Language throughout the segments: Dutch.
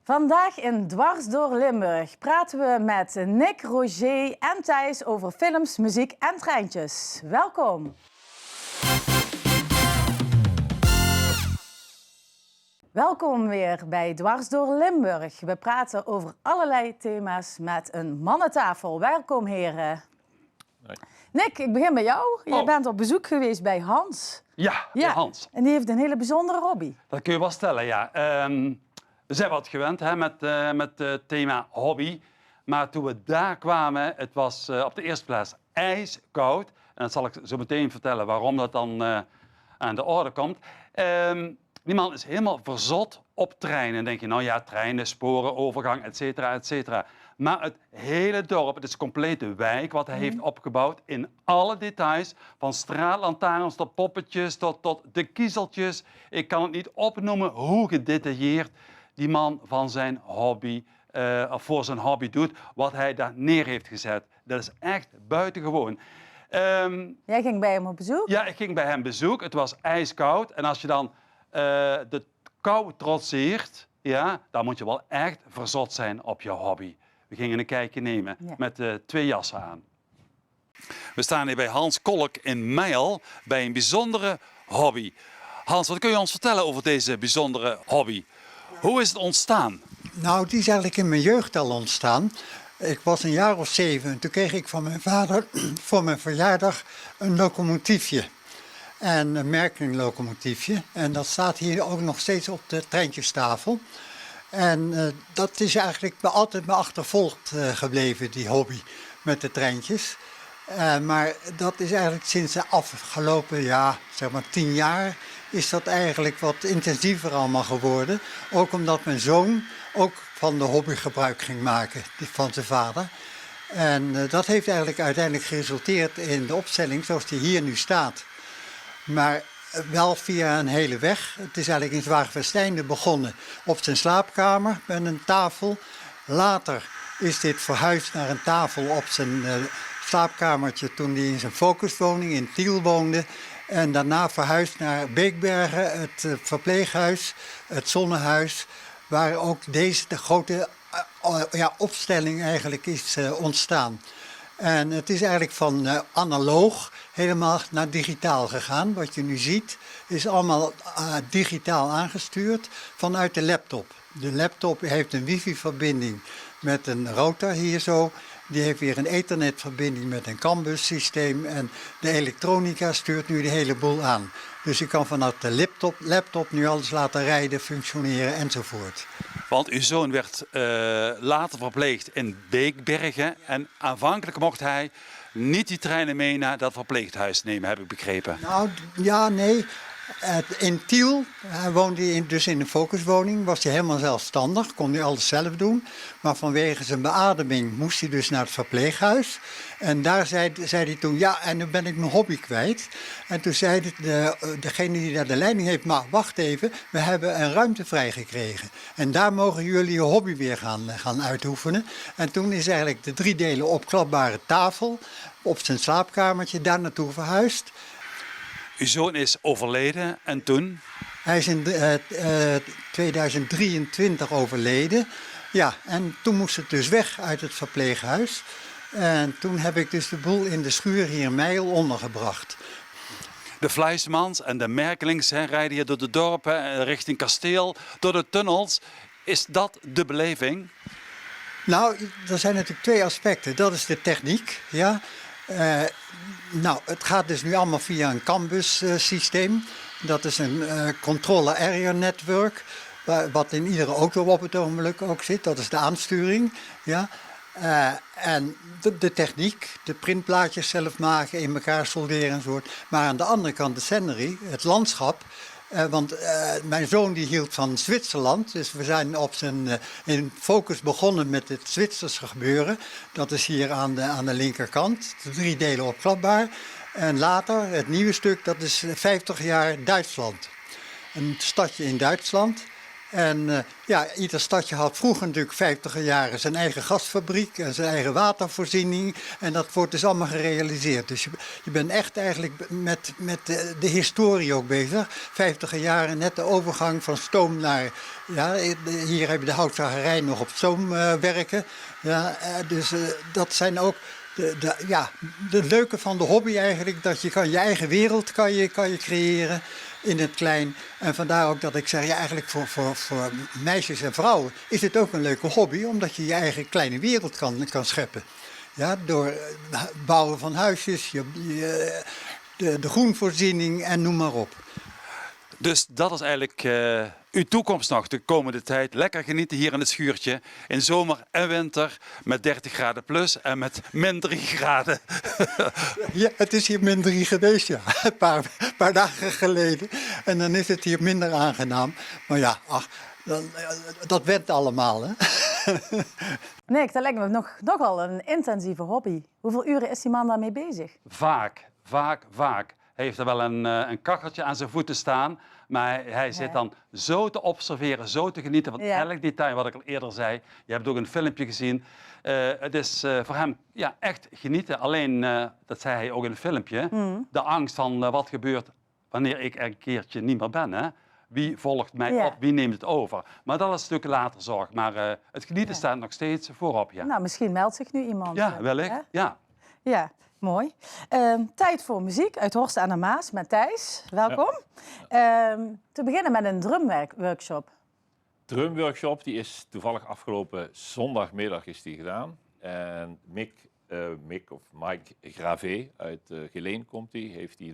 Vandaag in Dwars door Limburg praten we met Nick, Roger en Thijs over films, muziek en treintjes. Welkom! Welkom weer bij Dwars door Limburg. We praten over allerlei thema's met een mannentafel. Welkom heren. Nee. Nick, ik begin bij jou. Jij bent op bezoek geweest bij Hans. Ja, bij Hans. En die heeft een hele bijzondere hobby. Dat kun je wel stellen, ja. We zijn wat gewend hè, met het thema hobby. Maar toen we daar kwamen, het was op de eerste plaats ijskoud. En dat zal ik zo meteen vertellen waarom dat dan aan de orde komt. Die man is helemaal verzot op treinen. Dan denk je, nou ja, treinen, sporen, overgang, et cetera, et cetera. Maar het hele dorp, het is een complete wijk wat hij heeft opgebouwd in alle details. Van straatlantaarns tot poppetjes, tot de kiezeltjes. Ik kan het niet opnoemen hoe gedetailleerd die man van zijn hobby, of voor zijn hobby doet, wat hij daar neer heeft gezet. Dat is echt buitengewoon. Jij ging bij hem op bezoek? Ja, ik ging bij hem bezoek. Het was ijskoud. En als je dan de kou trotseert, ja, dan moet je wel echt verzot zijn op je hobby. We gingen een kijkje nemen met 2 jassen aan. We staan hier bij Hans Kolk in Meijel bij een bijzondere hobby. Hans, wat kun je ons vertellen over deze bijzondere hobby? Hoe is het ontstaan? Nou, die is eigenlijk in mijn jeugd al ontstaan. Ik was een jaar of 7 en toen kreeg ik van mijn vader voor mijn verjaardag een locomotiefje. En een Merklin-locomotiefje. En dat staat hier ook nog steeds op de treintjestafel. En dat is eigenlijk altijd me achtervolgd gebleven, die hobby met de treintjes. Maar dat is eigenlijk sinds de afgelopen, ja, zeg maar 10 jaar, is dat eigenlijk wat intensiever allemaal geworden. Ook omdat mijn zoon ook van de hobby gebruik ging maken, van zijn vader. En dat heeft eigenlijk uiteindelijk geresulteerd in de opstelling zoals die hier nu staat. Maar wel via een hele weg. Het is eigenlijk in Zwaagwesteinde begonnen op zijn slaapkamer met een tafel. Later is dit verhuisd naar een tafel op zijn slaapkamertje toen hij in zijn focuswoning in Tiel woonde. En daarna verhuisd naar Beekbergen, het verpleeghuis, het zonnehuis, waar ook deze de grote opstelling eigenlijk is ontstaan. En het is eigenlijk van analoog helemaal naar digitaal gegaan. Wat je nu ziet is allemaal digitaal aangestuurd vanuit de laptop. De laptop heeft een wifi-verbinding met een router hier zo. Die heeft weer een ethernet-verbinding met een CAN-bus systeem. En de elektronica stuurt nu de hele boel aan. Dus je kan vanuit de laptop nu alles laten rijden, functioneren enzovoort. Want uw zoon werd later verpleegd in Beekbergen. En aanvankelijk mocht hij niet die treinen mee naar dat verpleeghuis nemen, heb ik begrepen. Nou, ja, nee. In Tiel woonde hij dus in een focuswoning, was hij helemaal zelfstandig, kon hij alles zelf doen. Maar vanwege zijn beademing moest hij dus naar het verpleeghuis. En daar zei hij toen, ja, en nu ben ik mijn hobby kwijt. En toen zei degene die daar de leiding heeft, maar wacht even, we hebben een ruimte vrijgekregen. En daar mogen jullie je hobby weer gaan uitoefenen. En toen is eigenlijk de 3 delen opklapbare tafel op zijn slaapkamertje daar naartoe verhuisd. Uw zoon is overleden en toen? Hij is in 2023 overleden. Ja, en toen moest het dus weg uit het verpleeghuis. En toen heb ik dus de boel in de schuur hier in Meijel ondergebracht. De Fleismans en de Merkelings rijden hier door de dorpen richting Kasteel, door de tunnels. Is dat de beleving? Nou, er zijn natuurlijk 2 aspecten. Dat is de techniek, ja. Nou, het gaat dus nu allemaal via een CAN-bus systeem. Dat is een controller area network, wat in iedere auto op het ogenblik ook zit. Dat is de aansturing, ja. En de techniek, de printplaatjes zelf maken, in elkaar solderen enzovoort. Maar aan de andere kant de scenery, het landschap. Want mijn zoon die hield van Zwitserland, dus we zijn in focus begonnen met het Zwitserse gebeuren. Dat is hier aan de linkerkant, de 3 delen opklapbaar. En later, het nieuwe stuk, dat is 50 jaar Duitsland. Een stadje in Duitsland. En ja, ieder stadje had vroeger natuurlijk 50 jaren zijn eigen gasfabriek en zijn eigen watervoorziening. En dat wordt dus allemaal gerealiseerd. Dus je bent echt eigenlijk met de historie ook bezig. 50 jaren net de overgang van stoom naar... Ja, hier heb je de houtzagerij nog op stoom werken. Ja, dus dat zijn ook... De leuke van de hobby eigenlijk, dat je kan je eigen wereld kan je creëren in het klein. En vandaar ook dat ik zeg, ja, eigenlijk voor meisjes en vrouwen is het ook een leuke hobby, omdat je je eigen kleine wereld kan scheppen. Ja, door het bouwen van huisjes, de groenvoorziening en noem maar op. Dus dat is eigenlijk uw toekomst nog, de komende tijd. Lekker genieten hier in het schuurtje. In zomer en winter met 30 graden plus en met min 3 graden. Ja, het is hier min 3 geweest, ja. Een paar dagen geleden. En dan is het hier minder aangenaam. Maar ja, ach, dat went allemaal, hè. Nick, dat lijkt me nogal een intensieve hobby. Hoeveel uren is die man daarmee bezig? Vaak. Hij heeft er wel een kacheltje aan zijn voeten staan. Maar hij zit dan zo te observeren, zo te genieten van elk detail wat ik al eerder zei. Je hebt ook een filmpje gezien. Het is voor hem echt genieten. Alleen, dat zei hij ook in een filmpje, de angst van wat gebeurt wanneer ik er een keertje niet meer ben. Hè? Wie volgt mij op, wie neemt het over? Maar dat is natuurlijk later zorg. Maar het genieten staat nog steeds voorop. Ja. Nou, misschien meldt zich nu iemand. Ja, wellicht. Ja. Ja, mooi. Tijd voor muziek uit Horst aan de Maas met Thijs. Welkom. Te beginnen met een drumworkshop. Drumworkshop die is toevallig afgelopen zondagmiddag is die gedaan. En Mike Gravé uit Geleen komt die, heeft die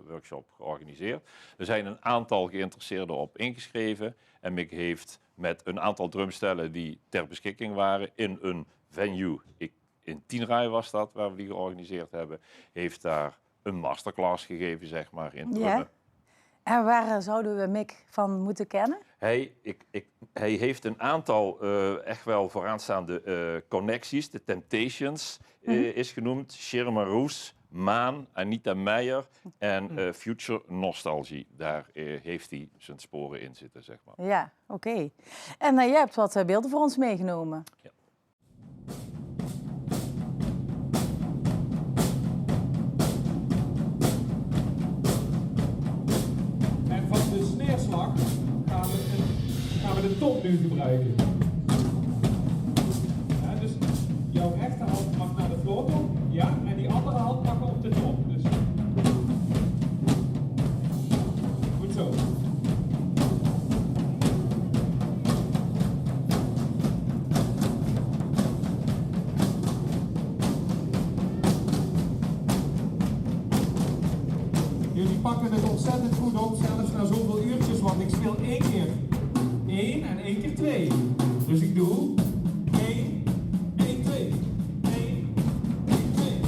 workshop georganiseerd. Er zijn een aantal geïnteresseerden op ingeschreven. En Mick heeft met een aantal drumstellen die ter beschikking waren in een venue. In Tienrij was dat, waar we die georganiseerd hebben. Heeft daar een masterclass gegeven, zeg maar, in drummen. Ja. En waar zouden we Mick van moeten kennen? Hij heeft een aantal echt wel vooraanstaande connecties. De Temptations is genoemd. Sherma Roes, Maan, Anita Meijer en Future Nostalgie. Daar heeft hij zijn sporen in zitten, zeg maar. Ja, oké. En jij hebt wat beelden voor ons meegenomen. Ja. Neerslag gaan we de top nu gebruiken. Ja, dus jouw rechterhand mag naar de vloer toe. Ja, en die andere hand mag op de top. Dus. Goed zo. Jullie pakken het ontzettend goed op, zelfs na zoveel uurtjes, want ik speel 1 keer 1 en 1 keer 2. Dus ik doe 1, 1, 2, 1, 1, 2,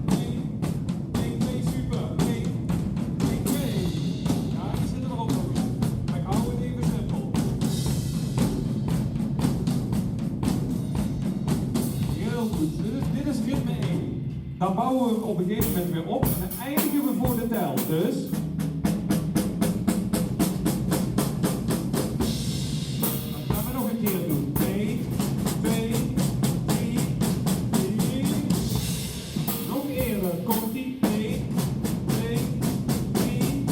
1, 1, 2, super, 1, 1, 2. Ja, die zitten er ook nog in. Maar ik hou het even simpel. Heel goed, dit is ritme 1. Dan bouwen we hem op een gegeven moment weer op en dan eindigen we voor de tel. Dus dan gaan we nog een keer doen. 1, 2, 3, 4. Nog eerder. Komt die. 1, 2, 3,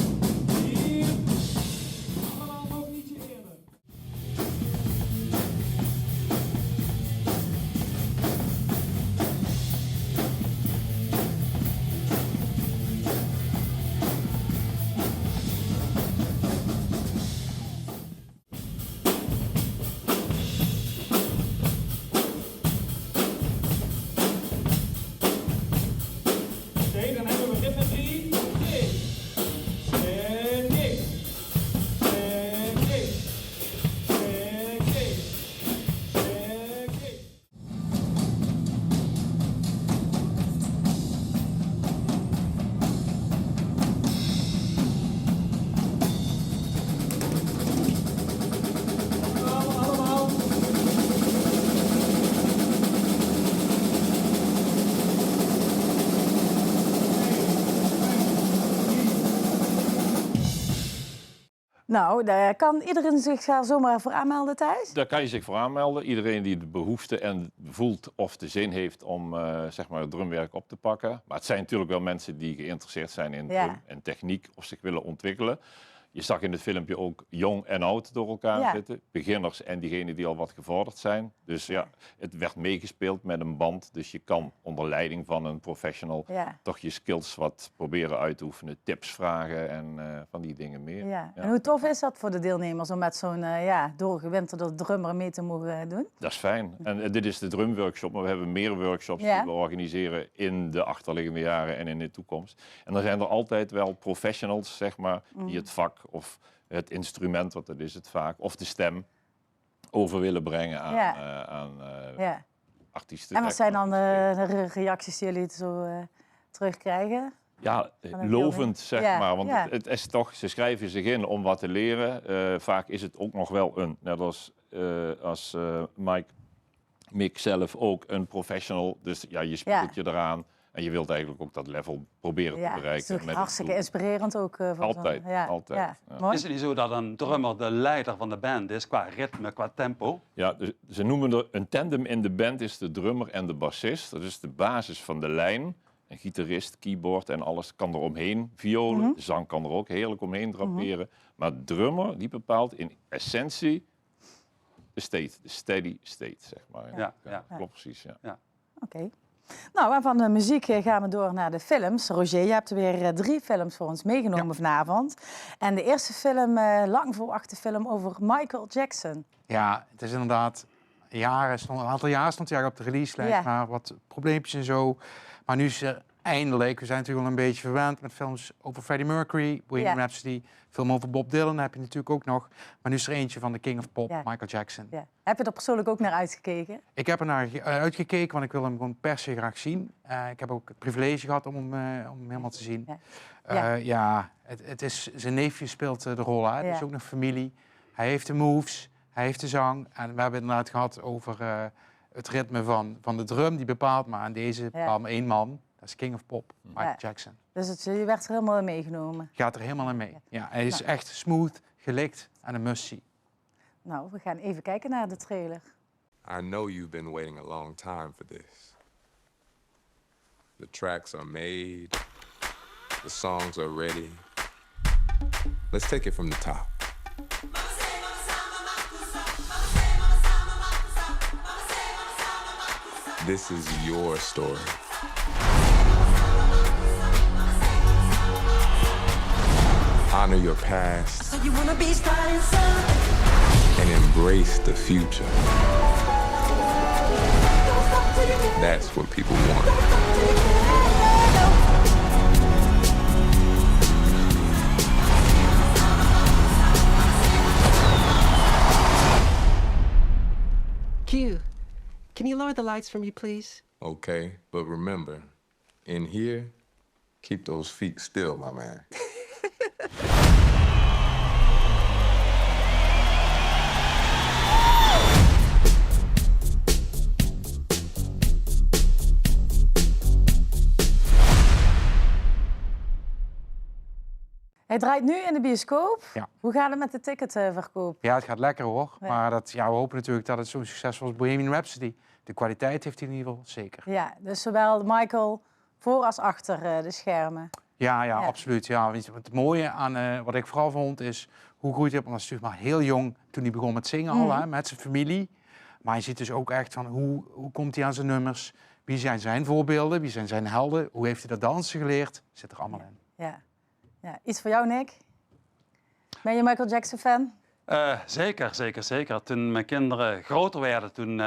4. Allemaal nog ietsje eerder. Nou, daar kan iedereen zich daar zomaar voor aanmelden, Thijs? Daar kan je zich voor aanmelden. Iedereen die de behoefte en voelt of de zin heeft om zeg maar het drumwerk op te pakken. Maar het zijn natuurlijk wel mensen die geïnteresseerd zijn in drum en techniek of zich willen ontwikkelen. Je zag in het filmpje ook jong en oud door elkaar zitten. Beginners en diegenen die al wat gevorderd zijn. Dus ja, het werd meegespeeld met een band. Dus je kan onder leiding van een professional toch je skills wat proberen uit te oefenen. Tips vragen en van die dingen meer. Ja. En hoe tof is dat voor de deelnemers om met zo'n doorgewinterde drummer mee te mogen doen? Dat is fijn. En dit is de drumworkshop, maar we hebben meer workshops die we organiseren in de achterliggende jaren en in de toekomst. En dan zijn er altijd wel professionals, zeg maar, die het vak of het instrument, wat dat is het vaak, of de stem over willen brengen aan artiesten. En wat zijn dan de reacties die jullie zo terugkrijgen? Ja, lovend zeg maar, want het is toch, ze schrijven zich in om wat te leren. Vaak is het ook nog wel net als Mick zelf ook een professional. Dus ja, je spiegelt je eraan. En je wilt eigenlijk ook dat level proberen te bereiken. Dat is ook hartstikke inspirerend ook. Altijd. Ja. Mooi. Is het niet zo dat een drummer de leider van de band is qua ritme, qua tempo? Ja, dus ze noemen er een tandem in de band is de drummer en de bassist. Dat is de basis van de lijn. Een gitarist, keyboard en alles kan er omheen. Violen, de zang kan er ook heerlijk omheen draperen. Maar de drummer die bepaalt in essentie de state, de steady state, zeg maar. Ja. Klopt precies, ja. Oké. Nou, en van de muziek gaan we door naar de films. Roger, je hebt weer 3 films voor ons meegenomen vanavond. En de eerste film, lang verwachte film over Michael Jackson. Ja, het is inderdaad een aantal jaren stond hij op de releaselijst, maar wat probleempjes en zo. Maar nu is er eindelijk, we zijn natuurlijk al een beetje verwend met films over Freddie Mercury, Bohemian Rhapsody, film over Bob Dylan heb je natuurlijk ook nog. Maar nu is er eentje van de King of Pop, Michael Jackson. Ja. Heb je er persoonlijk ook naar uitgekeken? Ik heb er naar uitgekeken, want ik wil hem gewoon per se graag zien. Ik heb ook het privilege gehad om hem helemaal te zien. Zijn neefje speelt de rol uit. Het is ook nog familie. Hij heeft de moves, hij heeft de zang. En we hebben het inderdaad gehad over het ritme van de drum die bepaalt. Maar aan deze bepaalt maar 1 man. Dat is King of Pop, Michael Jackson. Dus je werd er helemaal in meegenomen? Gaat er helemaal in mee. Ja, hij is echt smooth, gelikt en een must-see. Nou, we gaan even kijken naar de trailer. I know you've been waiting a long time for this. The tracks are made. The songs are ready. Let's take it from the top. This is your story. Honor your past So you wanna be starting something. and embrace the future. That's what people want. Q, can you lower the lights for me, please? Okay, but remember, in here, keep those feet still, my man. Hij draait nu in de bioscoop. Ja. Hoe gaat het met de ticketverkoop? Ja, het gaat lekker hoor. Ja. Maar we hopen natuurlijk dat het zo succesvol is als Bohemian Rhapsody. De kwaliteit heeft hij in ieder geval zeker. Ja, dus zowel Michael voor als achter de schermen. Ja, absoluut. Ja. Weet je, het mooie aan wat ik vooral vond is hoe groeit hij op. Want hij is natuurlijk maar heel jong toen hij begon met zingen al, hè, met zijn familie. Maar je ziet dus ook echt van hoe komt hij aan zijn nummers. Wie zijn zijn voorbeelden, wie zijn zijn helden. Hoe heeft hij dat dansen geleerd. Zit er allemaal in. Ja. Iets voor jou, Nick? Ben je Michael Jackson fan? Zeker. Toen mijn kinderen groter werden, toen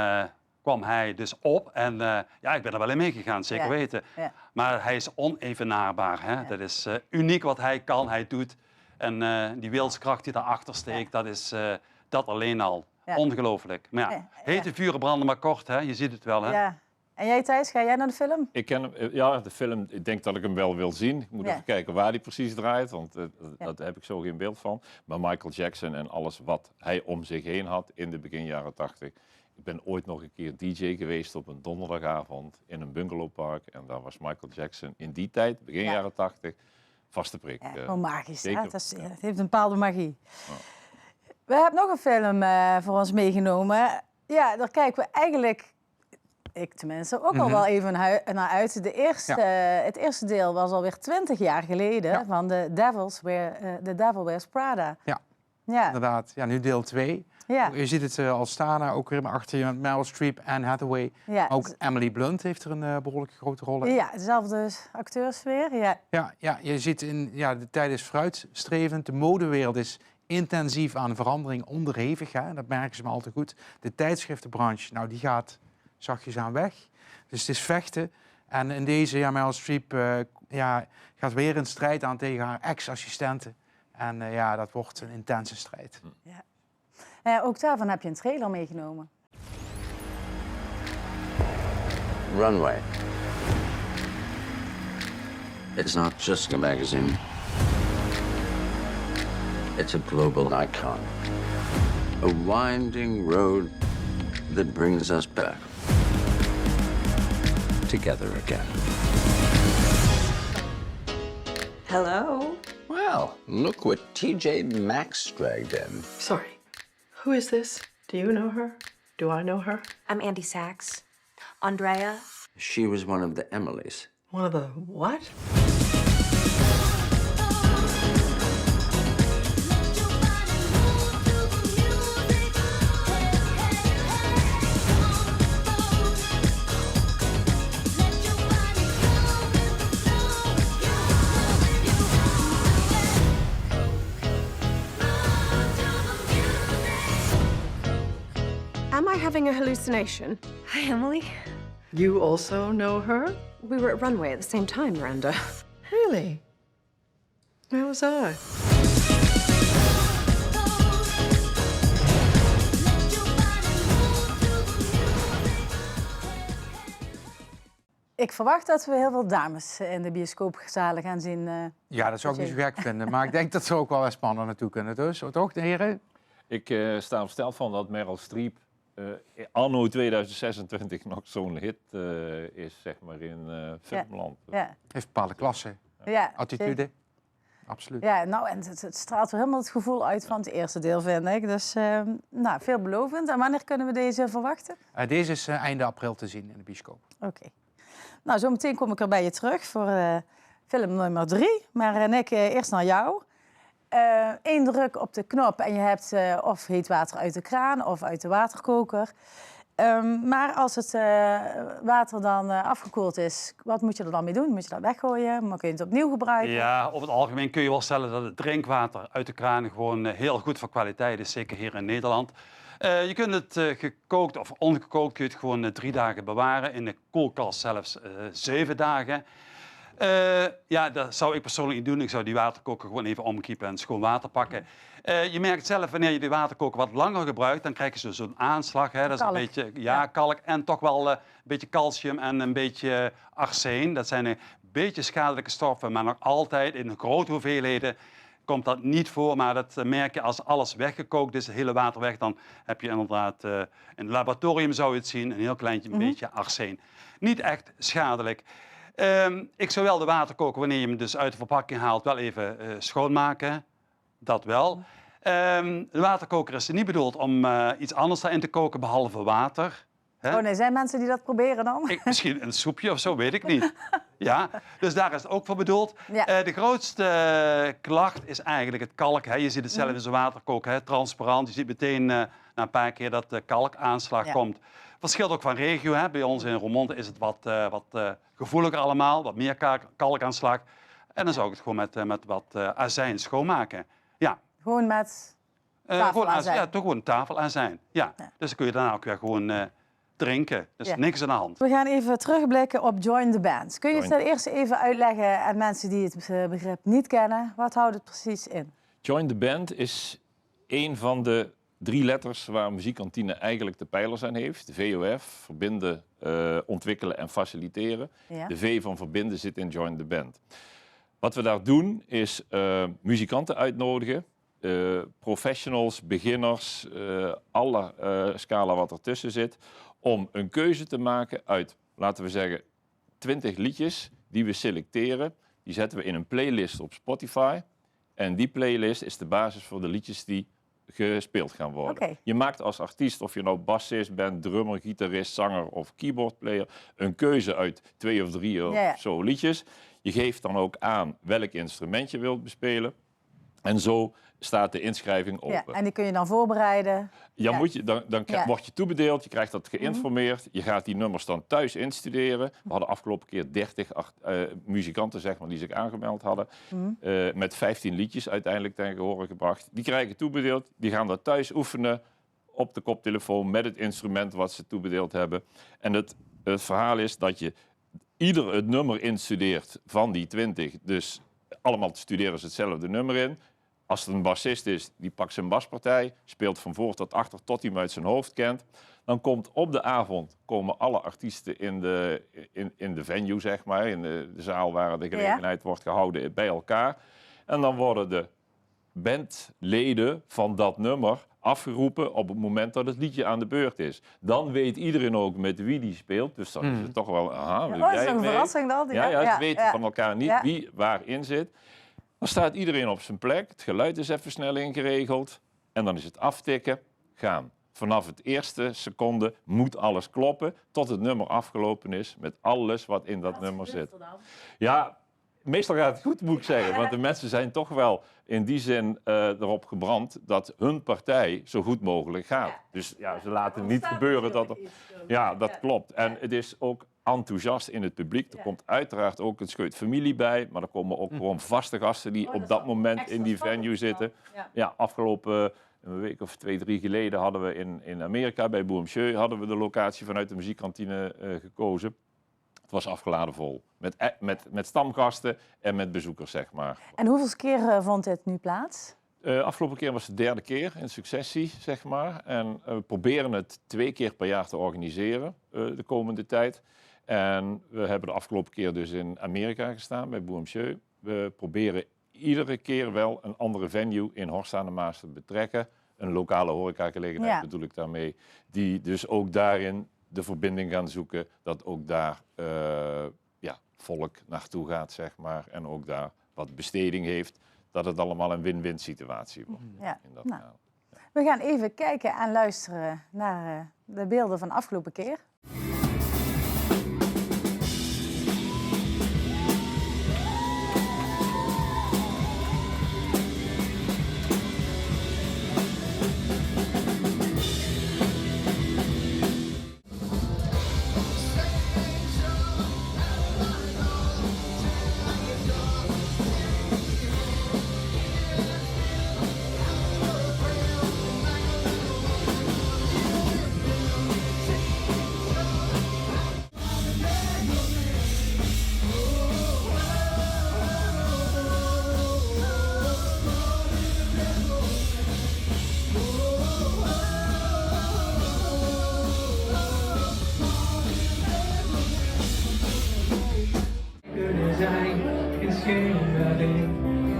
kwam hij dus op. En ik ben er wel in meegegaan, zeker weten. Ja. Maar hij is onevenaarbaar. Hè? Dat is uniek wat hij kan, hij doet. En die wilskracht die daarachter steekt, dat is dat alleen al. Ongelooflijk. Maar ja, hete vuren branden maar kort, hè? Je ziet het wel. Hè? Ja. En jij, Thijs, ga jij naar de film? Ik ken hem, de film, ik denk dat ik hem wel wil zien. Ik moet even kijken waar hij precies draait, want daar heb ik zo geen beeld van. Maar Michael Jackson en alles wat hij om zich heen had in de begin jaren 80. Ik ben ooit nog een keer DJ geweest op een donderdagavond in een bungalowpark. En daar was Michael Jackson in die tijd, begin jaren 80, vaste prik. Ja, gewoon magisch. Hè? zeker. Het heeft een bepaalde magie. We hebben nog een film voor ons meegenomen. Ja, daar kijken we eigenlijk, ik tenminste, ook al wel even naar uit. Het eerste deel was alweer 20 jaar geleden van The Devil Wears Prada. Ja. Ja. Inderdaad. Ja, nu deel 2. Ja. Je ziet het al staan, ook weer achter je met Meryl Streep en Hathaway. Ja. Ook Emily Blunt heeft er een behoorlijk grote rol in. Ja, dezelfde acteursfeer. Ja. Ja, je ziet de tijd is vooruitstrevend. De modewereld is intensief aan verandering onderhevig. Hè? Dat merken ze maar al te goed. De tijdschriftenbranche, nou, die gaat zachtjes aan weg. Dus het is vechten. En in deze, Meryl Streep gaat weer een strijd aan tegen haar ex-assistenten. En dat wordt een intense strijd. Ook daarvan heb je een trailer meegenomen. Runway. It's not just a magazine. It's a global icon. A winding road that brings us back. Together again. Hello? Well, look what TJ Maxx dragged in. Sorry. Who is this? Do you know her? Do I know her? I'm Andy Sachs. Andrea. She was one of the Emilys. One of the what? Am I having a hallucination? Hi, Emily. You also know her? We were at Runway at the same time, Miranda. Really? Where was I? Ik verwacht dat we heel veel dames in de bioscoopzalen gaan zien. Ja, dat zou ik niet zo gek vinden. Maar ik denk dat ze ook wel eens mannen naartoe kunnen. Dus, toch, de heren? Ik sta er versteld van dat Meryl Streep anno 2026 nog zo'n hit is, zeg maar, in filmland. Ja. Heeft bepaalde klassen, Ja. attitude. Absoluut. Ja, nou, en het straalt wel helemaal het gevoel uit van het eerste deel, vind ik. Dus veelbelovend. En wanneer kunnen we deze verwachten? Deze is einde april te zien in de bioscoop. Oké. Nou, zometeen kom ik er bij je terug voor film nummer 3. Maar Nick, eerst naar jou. 1 druk op de knop en je hebt of heet water uit de kraan of uit de waterkoker. Maar als het water dan afgekoeld is, wat moet je er dan mee doen? Moet je dat weggooien? Maar kun je het opnieuw gebruiken? Ja, over het algemeen kun je wel stellen dat het drinkwater uit de kraan gewoon heel goed van kwaliteit is, zeker hier in Nederland. Je kunt het gekookt of ongekookt kun je het gewoon 3 dagen bewaren, in de koelkast zelfs 7 dagen. Dat zou ik persoonlijk niet doen. Ik zou die waterkoker gewoon even omkiepen en schoon water pakken. Je merkt zelf, wanneer je die waterkoker wat langer gebruikt, dan krijg je zo'n aanslag. Hè? Dat is een beetje kalk en toch wel een beetje calcium en een beetje arsen. Dat zijn een beetje schadelijke stoffen, maar nog altijd in grote hoeveelheden komt dat niet voor. Maar dat merk je als alles weggekookt is, het hele water weg, dan heb je inderdaad, in het laboratorium zou je het zien, een heel kleintje beetje arsen. Niet echt schadelijk. Ik zou wel de waterkoker, wanneer je hem dus uit de verpakking haalt, wel even schoonmaken. Dat wel. De waterkoker is er niet bedoeld om iets anders erin te koken behalve water. Hè? Oh nee, zijn mensen die dat proberen dan? Misschien een soepje of zo, weet ik niet. Ja, dus daar is het ook voor bedoeld. Ja. De grootste klacht is eigenlijk het kalk. Hè. Je ziet het zelf in zo'n waterkoker, hè, transparant. Je ziet meteen na een paar keer dat de kalkaanslag komt. Verschilt ook van regio. Hè. Bij ons in Roermond is het wat gevoeliger allemaal, wat meer kalkaanslag. En dan zou ik het gewoon met wat azijn schoonmaken. Ja. Gewoon met tafelazijn? Ja, toch gewoon tafelazijn. Ja. Dus dan kun je daarna ook weer gewoon drinken. Dus niks aan de hand. We gaan even terugblikken op Join the Band. Kun je het eerst even uitleggen aan mensen die het begrip niet kennen? Wat houdt het precies in? Join the Band is een van de 3 letters waar Muziekkantine eigenlijk de pijlers aan heeft. De VOF, verbinden, ontwikkelen en faciliteren. Ja. De V van verbinden zit in Join the Band. Wat we daar doen is muzikanten uitnodigen. Professionals, beginners, alle scala wat ertussen zit. Om een keuze te maken uit, laten we zeggen, 20 liedjes die we selecteren. die zetten we in een playlist op Spotify. En die playlist is de basis voor de liedjes die gespeeld gaan worden. Oké. Je maakt als artiest, of je nou bassist bent, drummer, gitarist, zanger of keyboardplayer, een keuze uit 2 of 3 of zo liedjes. Je geeft dan ook aan welk instrument je wilt bespelen. En zo staat de inschrijving open. Ja, en die kun je dan voorbereiden. Dan word je toebedeeld, je krijgt dat geïnformeerd. Je gaat die nummers dan thuis instuderen. We hadden afgelopen keer 30 muzikanten zeg maar, die zich aangemeld hadden. Met 15 liedjes uiteindelijk ten gehore gebracht. Die krijgen toebedeeld, die gaan dat thuis oefenen op de koptelefoon met het instrument wat ze toebedeeld hebben. En het verhaal is dat je ieder het nummer instudeert van die 20. Dus allemaal studeren ze hetzelfde nummer in. Als het een bassist is, die pakt zijn baspartij, speelt van voor tot achter tot hij hem uit zijn hoofd kent. Dan komt op de avond komen alle artiesten in de venue, zeg maar, in de zaal waar de gelegenheid wordt gehouden, bij elkaar. En dan worden de bandleden van dat nummer afgeroepen op het moment dat het liedje aan de beurt is. Dan weet iedereen ook met wie die speelt. Dus dan is het toch wel, dat is een verrassing dan. Ze weten van elkaar niet wie waarin zit. Dan staat iedereen op zijn plek, het geluid is even snel ingeregeld en dan is het aftikken, gaan. Vanaf het eerste seconde moet alles kloppen tot het nummer afgelopen is met alles wat in dat nummer zit. Ja, meestal gaat het goed, moet ik zeggen, want de mensen zijn toch wel in die zin erop gebrand dat hun partij zo goed mogelijk gaat. Dus ja, ze laten niet gebeuren dat er... Ja, dat klopt. En het is ook enthousiast in het publiek. Er komt uiteraard ook een scheut familie bij, maar er komen ook gewoon vaste gasten die op dat moment in die venue zitten. Ja, afgelopen een week of 2, 3 geleden hadden we in Amerika bij Boomsjeu hadden we de locatie vanuit de muziekkantine gekozen. Het was afgeladen vol. Met stamgasten en met bezoekers, zeg maar. En hoeveel keer vond dit nu plaats? Afgelopen keer was het de 3e keer in successie, zeg maar. En we proberen het 2 keer per jaar te organiseren de komende tijd. En we hebben de afgelopen keer dus in Amerika gestaan, bij Boomsjeu. We proberen iedere keer wel een andere venue in Horst aan de Maas te betrekken. Een lokale horecagelegenheid bedoel ik daarmee. Die dus ook daarin de verbinding gaan zoeken, dat ook daar volk naartoe gaat, zeg maar. En ook daar wat besteding heeft, dat het allemaal een win-win situatie wordt. We gaan even kijken en luisteren naar de beelden van de afgelopen keer.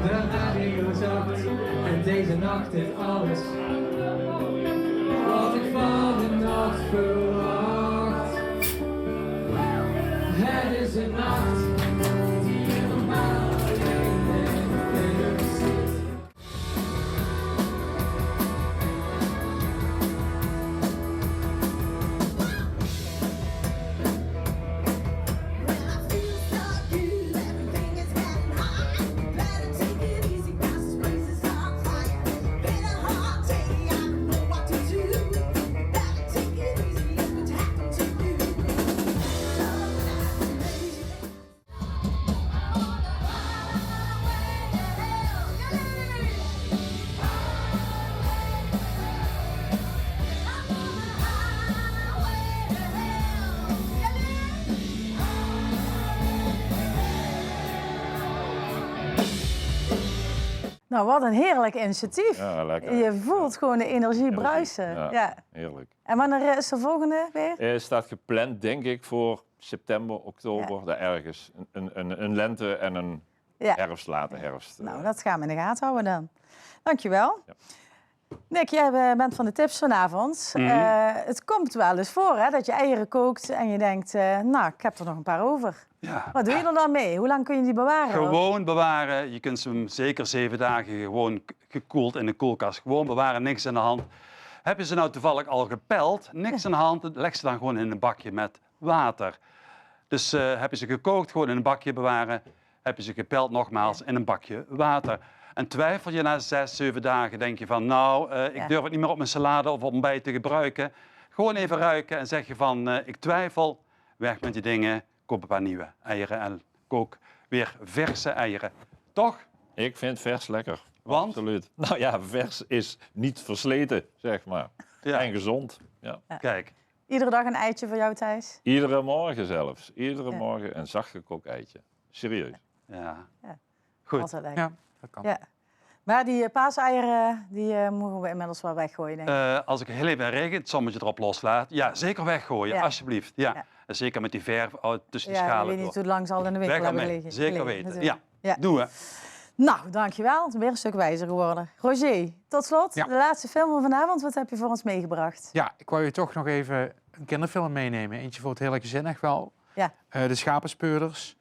De radio zacht en deze nacht heeft alles wat ik van de nacht verwacht. Het is een nacht die je normaal alleen in zit. Nou, wat een heerlijk initiatief. Ja, lekker. Je voelt gewoon de energie bruisen. Ja, heerlijk. En wanneer is de volgende weer? Staat gepland, denk ik, voor september, oktober, daar ergens. Een lente en een herfst, late herfst. Nou, dat gaan we in de gaten houden dan. Dankjewel. Nick, jij bent van de tips vanavond. Het komt wel eens voor hè, dat je eieren kookt en je denkt, nou, ik heb er nog een paar over. Ja. Wat doe je er dan mee? Hoe lang kun je die bewaren? Gewoon bewaren. Je kunt ze zeker 7 dagen gewoon gekoeld in de koelkast. Gewoon bewaren, niks aan de hand. Heb je ze nou toevallig al gepeld, niks aan de hand, leg ze dan gewoon in een bakje met water. Dus heb je ze gekookt, gewoon in een bakje bewaren. Heb je ze gepeld, nogmaals, in een bakje water. En twijfel je na 6, 7 dagen, denk je van nou, ik durf het niet meer op mijn salade of op ontbijt te gebruiken. Gewoon even ruiken en zeg je van ik twijfel, weg met die dingen, koop een paar nieuwe eieren en kook weer verse eieren. Toch? Ik vind vers lekker. Want? Absoluut. Nou ja, vers is niet versleten, zeg maar. Ja. En gezond. Ja. Kijk. Iedere dag een eitje voor jou, Thijs? Iedere morgen zelfs. Iedere morgen een zacht gekookt eitje. Serieus. Ja. Ja. Goed. Altijd lekker. Ja, dat kan. Ja. Maar die paaseieren, die mogen we inmiddels wel weggooien, denk ik. Als ik heel even regen, het sommetje erop loslaat, ja, zeker weggooien, Ja. alsjeblieft. Ja. Ja. En zeker met die verf tussen die Ja, ik schalen. weet niet hoe lang ze al in de winkel Weg hebben ermee, liggen. zeker liggen, weten. natuurlijk. Ja, doen we. Nou, dankjewel. Weer een stuk wijzer geworden. Roger, tot slot, Ja. de laatste film van vanavond. Wat heb je voor ons meegebracht? Ja, ik wou je toch nog even een kinderfilm meenemen. Eentje voor het hele gezin echt wel. Ja. De Schapenspeurders.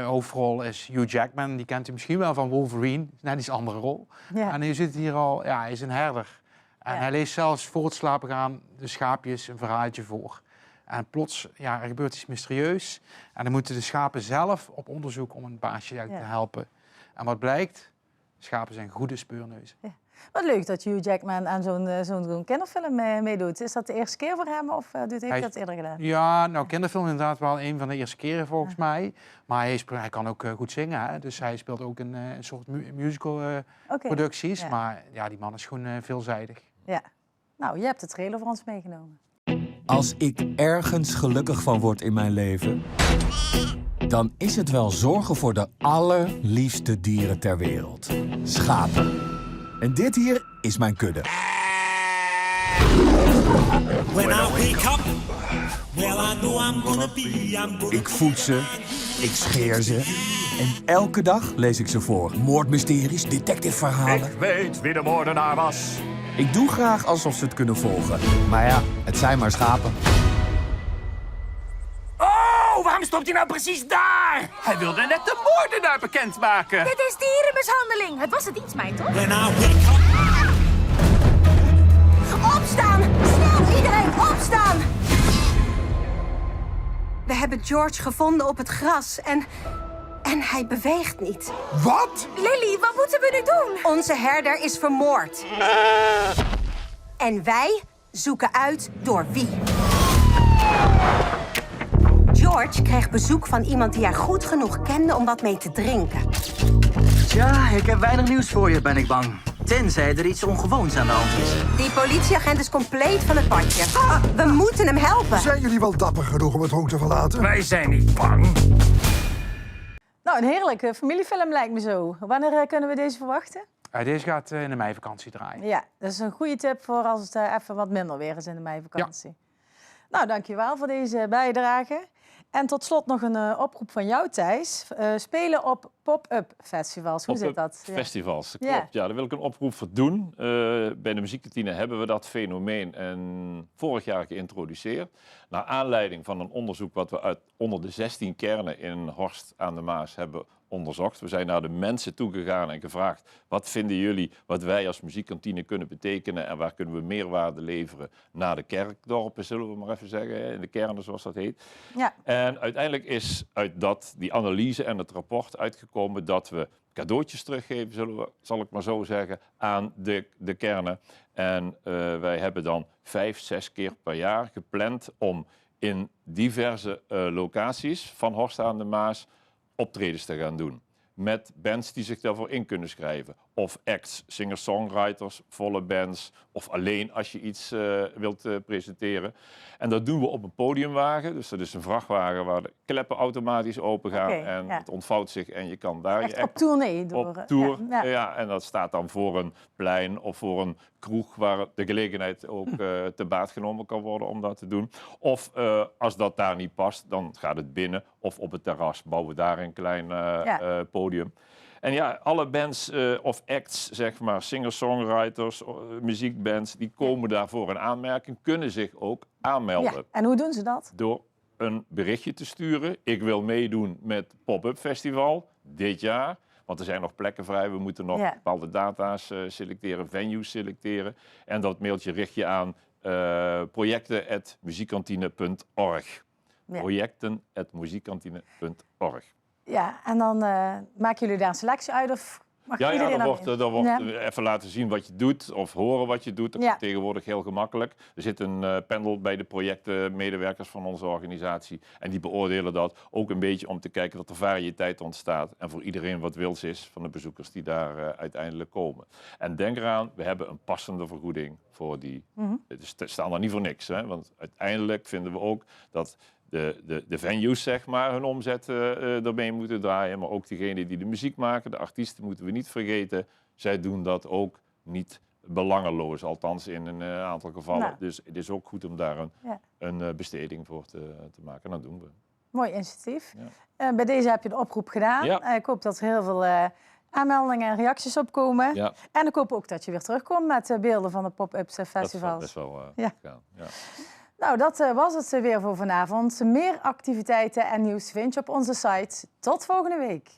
Hoofdrol is Hugh Jackman. Die kent u misschien wel van Wolverine. Net iets andere rol. Ja. En u zit hier al, ja, hij is een herder. En Ja. hij leest zelfs voor het slapen gaan de schaapjes een verhaaltje voor. En plots, ja, er gebeurt iets mysterieus. En dan moeten de schapen zelf op onderzoek om een baasje uit te helpen. En wat blijkt? Schapen zijn goede speurneuzen. Wat leuk dat Hugh Jackman aan zo'n kinderfilm meedoet. Is dat de eerste keer voor hem of heeft hij dat eerder gedaan? Ja, nou, kinderfilm is inderdaad wel een van de eerste keren volgens mij. Maar hij kan ook goed zingen. Hè? Dus hij speelt ook in een soort musical Oké. producties. Ja. Maar ja, die man is gewoon veelzijdig. Ja. Nou, je hebt de trailer voor ons meegenomen. Als ik ergens gelukkig van word in mijn leven, dan is het wel zorgen voor de allerliefste dieren ter wereld. Schapen. En dit hier is mijn kudde. Ik voed ze, ik scheer ze en elke dag lees ik ze voor. Moordmysteries, detectiveverhalen. Ik weet wie de moordenaar was. Ik doe graag alsof ze het kunnen volgen. Maar ja, het zijn maar schapen. Oh, waarom stopt hij nou precies daar? Hij wilde net de moordenaar bekendmaken. Dit is dierenmishandeling. Het was het iets, mijn toch? Opstaan! Snel, iedereen, opstaan! We hebben George gevonden op het gras en hij beweegt niet. Wat? Lily, wat moeten we nu doen? Onze herder is vermoord. En wij zoeken uit door wie. George kreeg bezoek van iemand die hij goed genoeg kende om wat mee te drinken. Tja, ik heb weinig nieuws voor je, ben ik bang. Tenzij er iets ongewoons aan de hand is. Die politieagent is compleet van het padje. We moeten hem helpen. Zijn jullie wel dapper genoeg om het honk te verlaten? Wij zijn niet bang. Nou, een heerlijke familiefilm lijkt me zo. Wanneer kunnen we deze verwachten? Deze gaat in de meivakantie draaien. Ja, dat is een goede tip voor als het even wat minder weer is in de meivakantie. Nou, dankjewel voor deze bijdrage. En tot slot nog een oproep van jou, Thijs. Spelen op pop-up festivals. Hoe zit dat? Festivals, Ja. klopt. Ja, daar wil ik een oproep voor doen. Bij de Muziekkantine hebben we dat fenomeen vorig jaar geïntroduceerd. Naar aanleiding van een onderzoek wat we onder de 16 kernen in Horst aan de Maas hebben onderzocht. We zijn naar de mensen toegegaan en gevraagd: wat vinden jullie wat wij als muziekkantine kunnen betekenen en waar kunnen we meerwaarde leveren naar de kerkdorpen, zullen we maar even zeggen, in de kernen zoals dat heet. Ja. En uiteindelijk is uit die analyse en het rapport uitgekomen dat we cadeautjes teruggeven, zal ik maar zo zeggen, aan de kernen. En wij hebben dan 5, 6 keer per jaar gepland om in diverse locaties van Horst aan de Maas optredens te gaan doen. Met bands die zich daarvoor in kunnen schrijven. Of acts, singer-songwriters, volle bands. Of alleen als je iets wilt presenteren. En dat doen we op een podiumwagen. Dus dat is een vrachtwagen waar de kleppen automatisch open gaan. En het ontvouwt zich en je kan daar Echt je op tournee door. op tour. Ja. Ja, en dat staat dan voor een plein of voor een kroeg waar de gelegenheid ook te baat genomen kan worden om dat te doen. Of als dat daar niet past, dan gaat het binnen of op het terras. Bouwen we daar een klein podium. En ja, alle bands of acts, zeg maar, singer-songwriters, muziekbands, die komen daarvoor in aanmerking, kunnen zich ook aanmelden. Ja. En hoe doen ze dat? Door een berichtje te sturen. Ik wil meedoen met Pop-Up Festival dit jaar. Want er zijn nog plekken vrij. We moeten nog bepaalde data's selecteren, venues selecteren. En dat mailtje richt je aan projecten@muziekkantine.org. Ja. Projecten@muziekkantine.org. Ja, en dan maken jullie daar een selectie uit of mag Ja, iedereen dan aan wordt mee? even laten zien wat je doet of horen wat je doet. Dat Ja. is tegenwoordig heel gemakkelijk. Er zit een panel bij de projectmedewerkers van onze organisatie. En die beoordelen dat ook een beetje om te kijken dat er variëteit ontstaat. En voor iedereen wat wils is van de bezoekers die daar uiteindelijk komen. En denk eraan, we hebben een passende vergoeding voor die. Dus staan er niet voor niks. Hè? Want uiteindelijk vinden we ook dat de venues, zeg maar, hun omzet ermee moeten draaien. Maar ook degenen die de muziek maken, de artiesten moeten we niet vergeten. Zij doen dat ook niet belangeloos, althans in een aantal gevallen. Nou. Dus het is ook goed om daar een besteding voor te maken. Dat doen we. Mooi initiatief. Ja. Bij deze heb je de oproep gedaan. Ja. Ik hoop dat er heel veel aanmeldingen en reacties op komen. Ja. En ik hoop ook dat je weer terugkomt met beelden van de pop-ups en festivals. Dat is wel Ja. gaan. Ja. Nou, dat was het weer voor vanavond. Meer activiteiten en nieuws vind je op onze site. Tot volgende week.